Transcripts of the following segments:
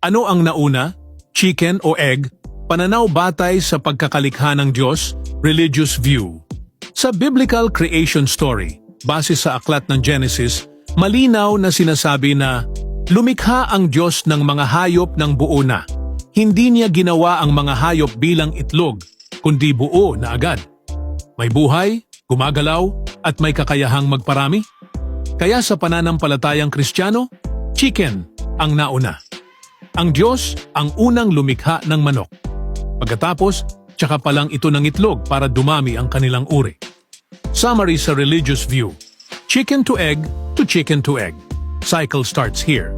Ano ang nauna? Chicken o egg? Pananaw batay sa pagkakalikha ng Diyos, religious view. Sa biblical creation story, base sa aklat ng Genesis, malinaw na sinasabi na lumikha ang Diyos ng mga hayop ng buo na. Hindi niya ginawa ang mga hayop bilang itlog, kundi buo na agad. May buhay, gumagalaw, at may kakayahang magparami. Kaya sa pananampalatayang Kristiyano, chicken ang nauna. Ang Diyos ang unang lumikha ng manok. Pagkatapos, tsaka pa lang ito ng itlog para dumami ang kanilang uri. Summary sa religious view. Chicken to egg to chicken to egg. Cycle starts here.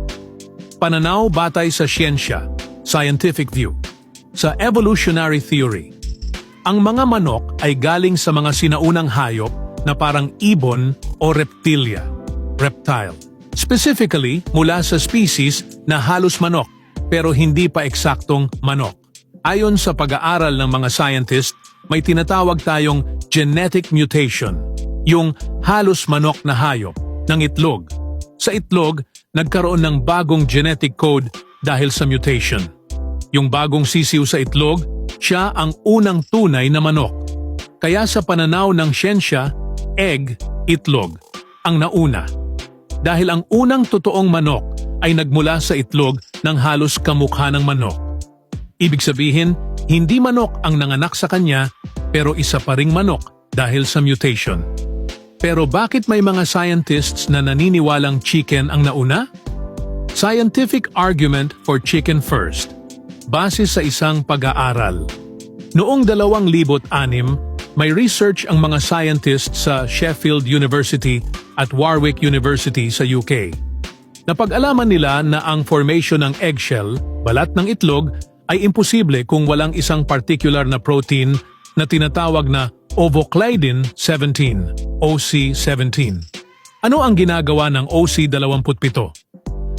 Pananaw batay sa siyensya, scientific view. Sa evolutionary theory, ang mga manok ay galing sa mga sinaunang hayop na parang ibon o reptilia, reptile. Specifically, mula sa species na halos manok, pero hindi pa eksaktong manok. Ayon sa pag-aaral ng mga scientist, may tinatawag tayong genetic mutation, yung halos manok na hayop ng itlog. Sa itlog, nagkaroon ng bagong genetic code dahil sa mutation. Yung bagong sisiw sa itlog, siya ang unang tunay na manok. Kaya sa pananaw ng siyensya, egg, itlog, ang nauna. Dahil ang unang totoong manok ay nagmula sa itlog ng halos kamukha ng manok. Ibig sabihin, hindi manok ang nanganak sa kanya, pero isa pa ring manok dahil sa mutation. Pero bakit may mga scientists na naniniwalang chicken ang nauna? Scientific argument for chicken first. Base sa isang pag-aaral. Noong 2006, may research ang mga scientists sa Sheffield University at Warwick University sa UK. Napag-alaman nila na ang formation ng eggshell, balat ng itlog, ay imposible kung walang isang particular na protein na tinatawag na ovoclidin 17, OC17. Ano ang ginagawa ng OC27?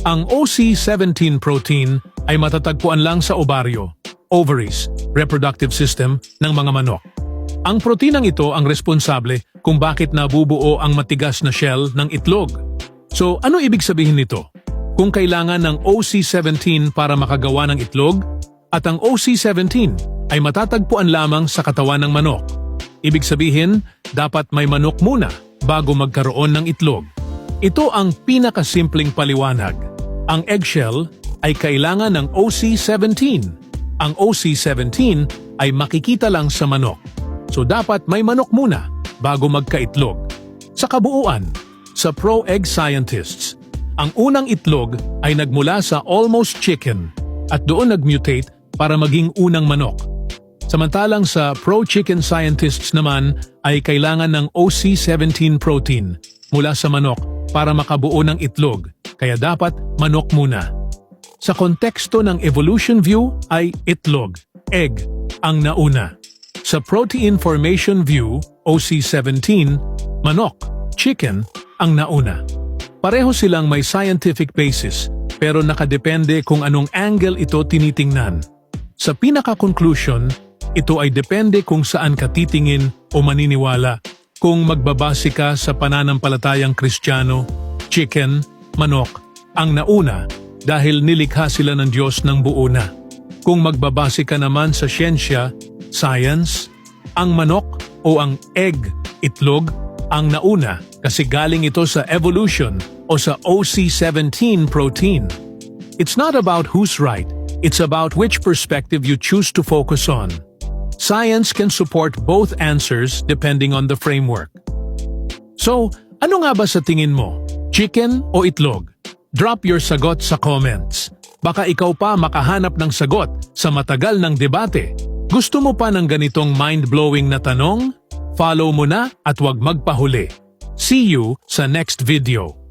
Ang OC17 protein ay matatagpuan lang sa ovaryo, ovaries, reproductive system ng mga manok. Ang proteinang ito ang responsable kung bakit nabubuo ang matigas na shell ng itlog. So, ano ibig sabihin nito? Kung kailangan ng OC17 para makagawa ng itlog, at ang OC17 ay matatagpuan lamang sa katawan ng manok. Ibig sabihin, dapat may manok muna bago magkaroon ng itlog. Ito ang pinakasimpleng paliwanag. Ang eggshell ay kailangan ng OC17. Ang OC17 ay makikita lang sa manok. So dapat may manok muna bago magkaitlog. Sa kabuuan, sa pro-egg scientists, ang unang itlog ay nagmula sa almost chicken at doon nag-mutate para maging unang manok. Samantalang sa pro-chicken scientists naman ay kailangan ng OC17 protein mula sa manok para makabuo ng itlog, kaya dapat manok muna. Sa konteksto ng evolution view ay itlog, egg, ang nauna. Sa protein formation view, OC17, manok, chicken, ang nauna. Pareho silang may scientific basis, pero nakadepende kung anong angle ito tinitingnan. Sa pinaka-conclusion, ito ay depende kung saan ka titingin o maniniwala. Kung magbabase ka sa pananampalatayang Kristiyano, chicken, manok, ang nauna dahil nilikha sila ng Diyos ng buo na. Kung magbabase ka naman sa siyensya, science, ang manok o ang egg, itlog, ang nauna kasi galing ito sa evolution o sa OC17 protein. It's not about who's right, it's about which perspective you choose to focus on. Science can support both answers depending on the framework. So, ano nga ba sa tingin mo? Chicken o itlog? Drop your sagot sa comments. Baka ikaw pa makahanap ng sagot sa matagal ng debate. Gusto mo pa ng ganitong mind-blowing na tanong? Follow mo na at huwag magpahuli. See you sa next video.